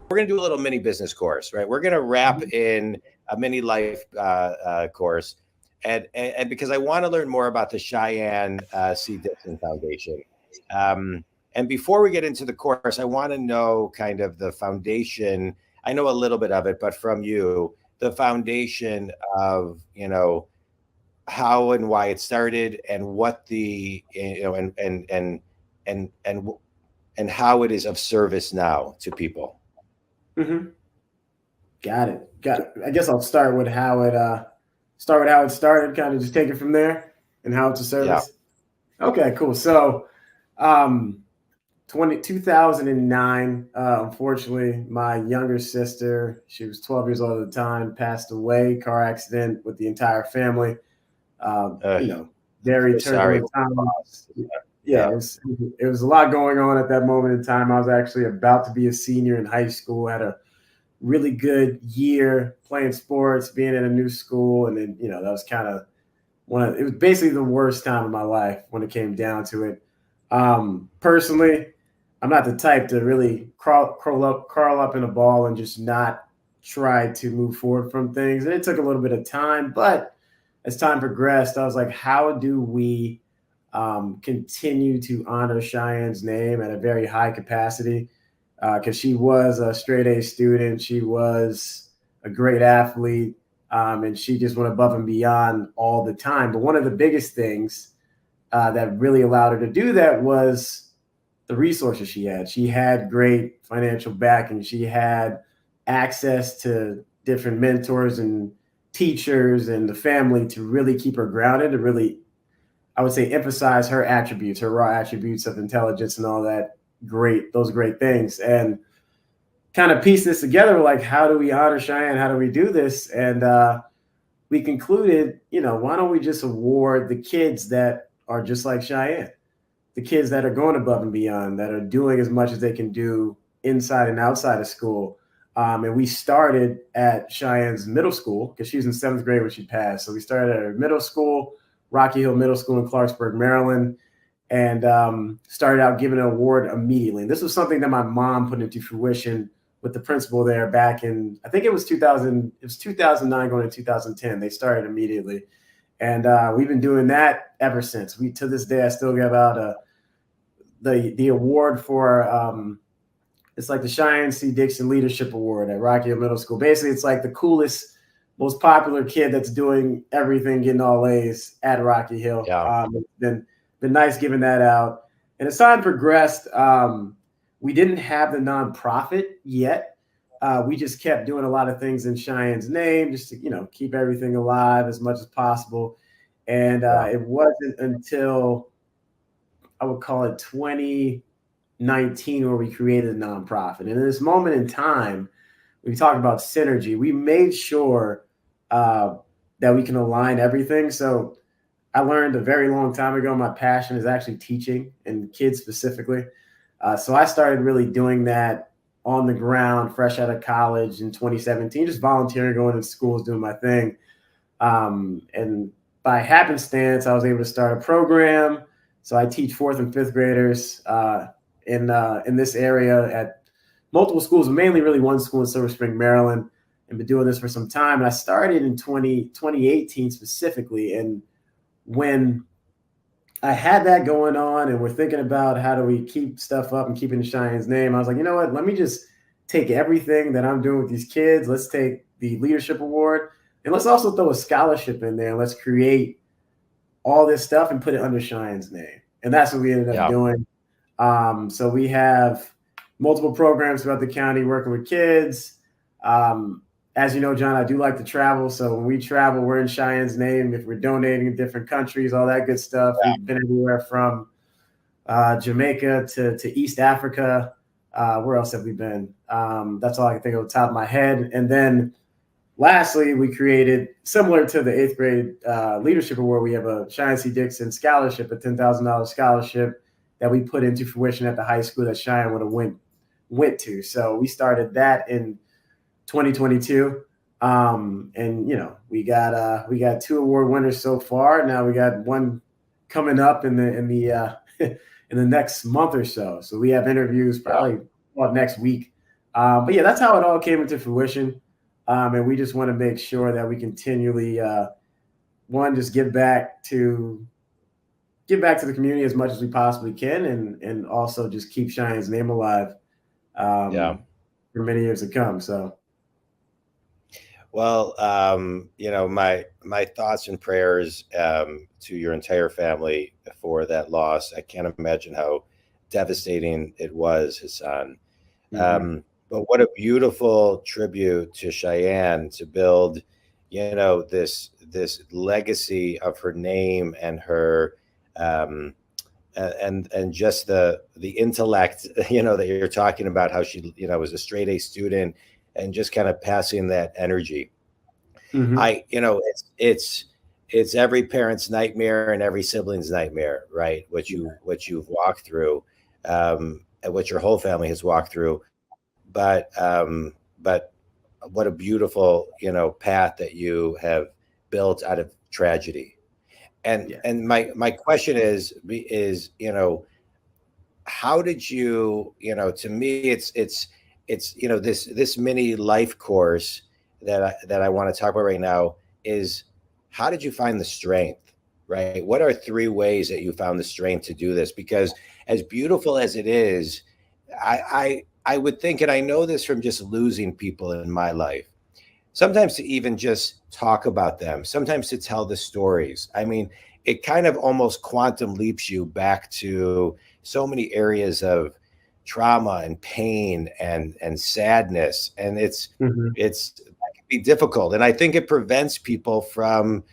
we're going to do a little mini business course, right? We're going to wrap in a mini life course. And because I want to learn more about the Cheyenne C. Dixon Foundation. And before we get into the course, I want to know kind of the foundation. I know a little bit of it, but from you, the foundation of, how and why it started and what the, and how it is of service now to people. Mm-hmm. Got it. I guess I'll start with how it started, kind of just take it from there and how it's a service. Yeah. Okay, cool. So 2009, unfortunately, my younger sister, she was 12 years old at the time, passed away, car accident with the entire family. Very turbulent time. Yeah, it was a lot going on at that moment in time. I was actually about to be a senior in high school, had a really good year playing sports, being in a new school. And then, that was kind of it was basically the worst time of my life when it came down to it. Personally, I'm not the type to really curl up in a ball and just not try to move forward from things. And it took a little bit of time, but as time progressed, I was like, how do we continue to honor Cheyenne's name at a very high capacity? Because she was a straight A student. She was a great athlete, and she just went above and beyond all the time. But one of the biggest things that really allowed her to do that was the resources she had. She had great financial backing. She had access to different mentors and teachers and the family to really keep her grounded, to really, I would say, emphasize her attributes, her raw attributes of intelligence and all that those great things. And kind of piece this together, like, how do we honor Cheyenne? How do we do this? And we concluded, why don't we just award the kids that are just like Cheyenne, the kids that are going above and beyond, that are doing as much as they can do inside and outside of school. And we started at Cheyenne's middle school because she was in 7th grade when she passed. So we started at her middle school, Rocky Hill Middle School in Clarksburg, Maryland, and started out giving an award immediately. And this was something that my mom put into fruition with the principal there back in, I think it was 2000. It was 2009 going to 2010. They started immediately. And we've been doing that ever since. To this day, I still give out the award for, it's like the Cheyenne C. Dixon Leadership Award at Rocky Hill Middle School. Basically, it's like the coolest, most popular kid that's doing everything, getting all A's at Rocky Hill. Yeah. It's been nice giving that out. And as time progressed, we didn't have the nonprofit yet. We just kept doing a lot of things in Cheyenne's name, just to, keep everything alive as much as possible. And it wasn't until, I would call it 2019, where we created a nonprofit. And in this moment in time, we talk about synergy. We made sure that we can align everything. So I learned a very long time ago, my passion is actually teaching, and kids specifically. So I started really doing that on the ground, fresh out of college in 2017, just volunteering, going to schools, doing my thing. And by happenstance, I was able to start a program. So I teach 4th and 5th graders in this area at multiple schools, mainly really one school in Silver Spring, Maryland, and been doing this for some time. And I started in 2018 specifically. And when I had that going on and we're thinking about how do we keep stuff up and keeping Cheyenne's name, I was like, you know what, let me just take everything that I'm doing with these kids. Let's take the leadership award and let's also throw a scholarship in there. And let's create all this stuff and put it under Cheyenne's name. And that's what we ended up doing. So we have multiple programs throughout the county working with kids. As you know, John, I do like to travel. So when we travel, we're in Cheyenne's name. If we're donating in different countries, all that good stuff. We've been everywhere from Jamaica to East Africa. Where else have we been? That's all I can think of off the top of my head. And then lastly, we created, similar to the 8th grade leadership award, we have a Cheyenne C. Dixon scholarship, a $10,000 scholarship that we put into fruition at the high school that Cheyenne would have went to. So we started that in 2022. And we got 2 award winners so far. Now we got one coming up in the next month or so. So we have interviews probably next week But yeah, that's how it all came into fruition. And we just want to make sure that we continually, one, just give back to the community as much as we possibly can, and also just keep Cheyenne's name alive Yeah. for many years to come. So, Well, my thoughts and prayers to your entire family for that loss. I can't imagine how devastating it was, Hassan. But what a beautiful tribute to Cheyenne to build, this legacy of her name and her and just the intellect, that you're talking about, how she, was a straight A student and just kind of passing that energy. It's every parent's nightmare and every sibling's nightmare, right? What you've walked through, and what your whole family has walked through. But what a beautiful, path that you have built out of tragedy. And my question is, how did you, to me, it's this mini life course that I want to talk about right now is, how did you find the strength, right? What are 3 ways that you found the strength to do this? Because as beautiful as it is, I would think, and I know this from just losing people in my life, sometimes to even just talk about them, sometimes to tell the stories. I mean, it kind of almost quantum leaps you back to so many areas of trauma and pain and sadness, and it's that can be difficult, and I think it prevents people from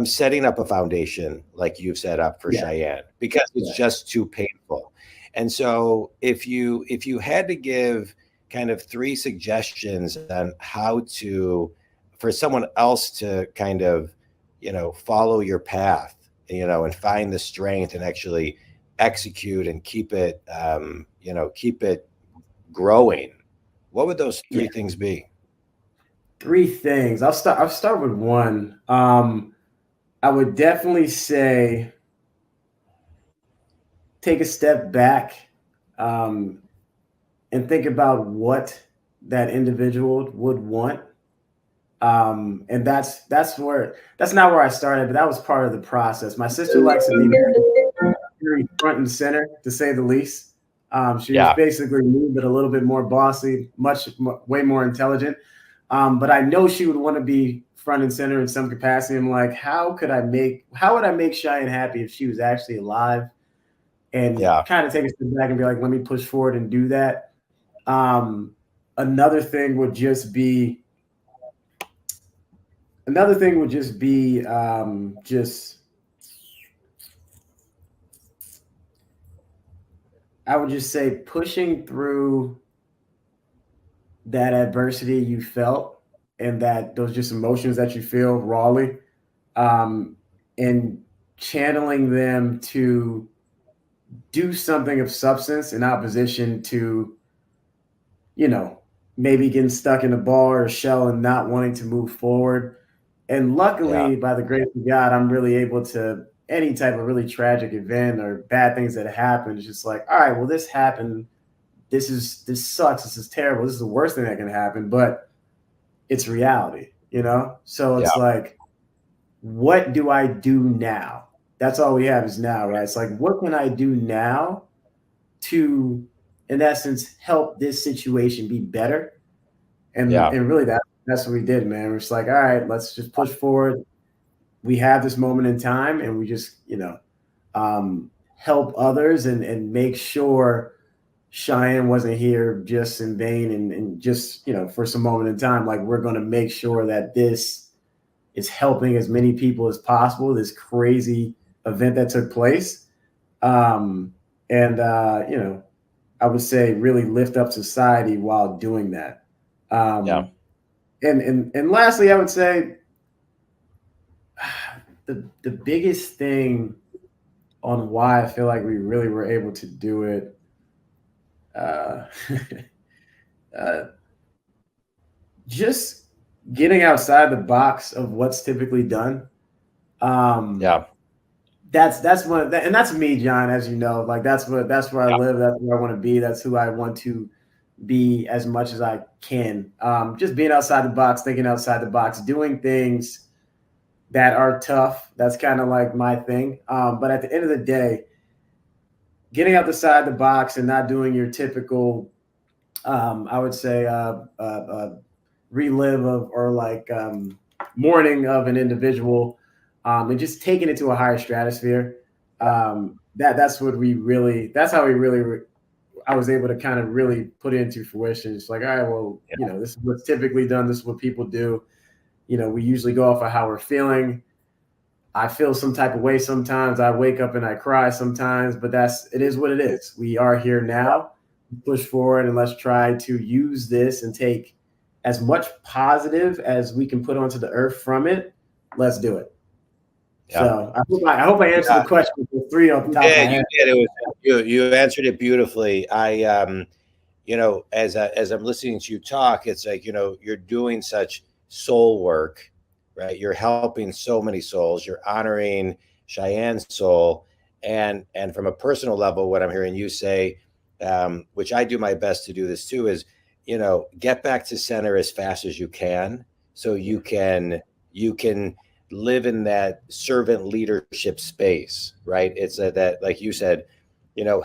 setting up a foundation like you've set up for Cheyenne, because it's just too painful. And so if you had to give kind of 3 suggestions on how to, for someone else to kind of, follow your path, and find the strength and actually execute and keep it, keep it growing, what would those 3 things be? 3 things. I'll start with one. I would definitely say take a step back, um, and think about what that individual would want. And that's not where I started, but that was part of the process. My sister likes to be very front and center, to say the least. She was Yeah. basically me, but a little bit more bossy, way more intelligent. But I know she would want to be front and center in some capacity. I'm like, how would I make Cheyenne happy if she was actually alive? And Yeah. kind of take a step back and be like, let me push forward and do that. Um, another thing would just be just I would just say pushing through that adversity you felt, and that those just emotions that you feel rawly, um, and channeling them to do something of substance in opposition to, you know, maybe getting stuck in a bar or shell and not wanting to move forward. And Yeah. luckily, by the grace of God, I'm really able to, any type of really tragic event or bad things that happen, it's just like, all right, well, this happened. This sucks. This is terrible. This is the worst thing that can happen, but it's reality, you know? So Yeah. it's like, what do I do now? That's all we have is now, right? It's like, what can I do now to, in essence, help this situation be better? And Yeah. and really that's what we did, man. We're just like, all right, let's just push forward. We have this moment in time, and we just, help others, and make sure Cheyenne wasn't here just in vain, and just, for some moment in time. Like, we're going to make sure that this is helping as many people as possible, this crazy event that took place. Um, and, I would say really lift up society while doing that. Yeah. Um, and lastly, I would say the biggest thing on why I feel like we really were able to do it, uh, uh, just getting outside the box of what's typically done. Um, Yeah. that's one, and that's me, John. As you know, like that's where I live. That's where I want to be. That's who I want to be as much as I can. Just being outside the box, thinking outside the box, doing things that are tough. That's kind of like my thing. But at the end of the day, getting outside the box and not doing your typical, I would say, relive of or like mourning of an individual, and just taking it to a higher stratosphere. That's what we really. That's how we really. I was able to kind of really put it into fruition. It's like, all right, well, this is what's typically done. This is what people do. We usually go off of how we're feeling. I feel some type of way sometimes. I wake up and I cry sometimes, but it is what it is. We are here now. Push forward, and let's try to use this and take as much positive as we can put onto the earth from it. Let's do it. Yeah. So I hope I answered the question for 3 off the top of my head. You did. You answered it beautifully. I as I'm listening to you talk, it's like, you're doing such soul work, right? You're helping so many souls. You're honoring Cheyenne's soul, and from a personal level, what I'm hearing you say, which I do my best to do this too, is get back to center as fast as you can, so you can live in that servant leadership space, right? It's that, like you said,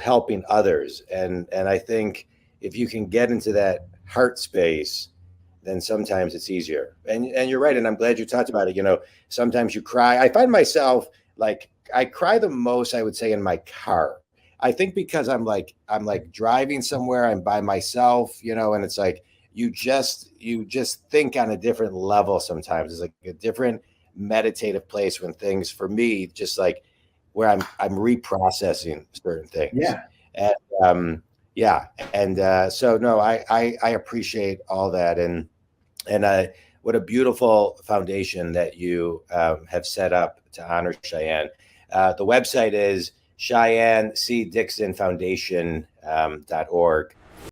helping others. And I think if you can get into that heart space, then sometimes it's easier. And you're right. And I'm glad you talked about it. Sometimes you cry. I find myself like, I cry the most, I would say, in my car. I think because I'm like driving somewhere, I'm by myself, and it's like, you just think on a different level. Sometimes it's like a different meditative place when things, for me, just like where I'm reprocessing certain things. Yeah. And so no, I appreciate all that, and what a beautiful foundation that you have set up to honor Cheyenne. The website is CheyenneCDixonFoundation.org.